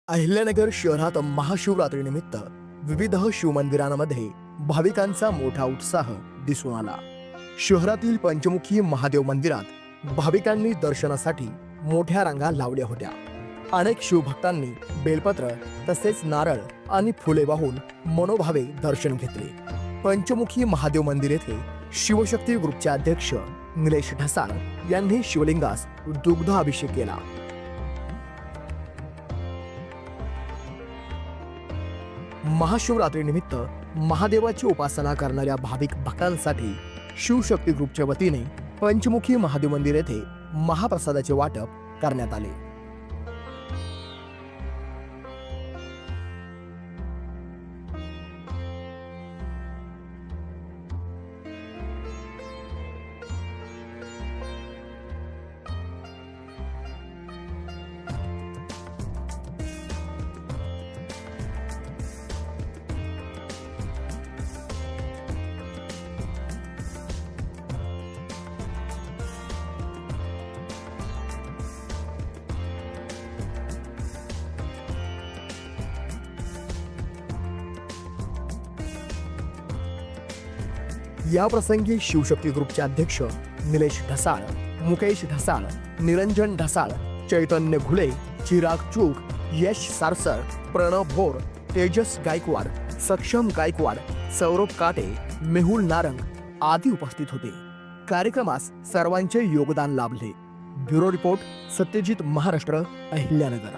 अहिल्यानगर शहरात महाशिवरात्रीनिमित्त विविध शिवमंदिरांमध्ये भाविकांचा मोठा उत्साह दिसून आला। शहरातील पंचमुखी महादेव मंदिरात भाविकांनी दर्शनासाठी मोठ्या रांगा लावल्या होत्या। अनेक शिवभक्तांनी बेलपत्र तसेच नारळ आणि फुले वाहून मनोभावे दर्शन घेतले। पंचमुखी महादेव मंदिर येथे शिवशक्ती ग्रुपचे अध्यक्ष निलेश ढसाळ यांनी शिवलिंगास दुग्धाभिषेक केला। महाशिवरात्रीनिमित्त महादेवाची उपासना करणाऱ्या भाविक भक्तांसाठी शिवशक्ती ग्रुपच्या वतीने पंचमुखी महादेव मंदिर येथे महाप्रसादाचे वाटप करण्यात आले। या प्रसंगी शिवशक्ती ग्रुपचे अध्यक्ष निलेश ढसाळ, मुकेश ढसाळ, निरंजन ढसाळ, चैतन्य घुले, चिराग चूक, यश सारसर, प्रणव भोर, तेजस गायकवाड, सक्षम गायकवाड, सौरभ काटे, मेहुल नारंग आदी उपस्थित होते। कार्यक्रमास सर्वांचे योगदान लाभले। Bureau report, Satyajit Maharashtra, Ahilyanagar.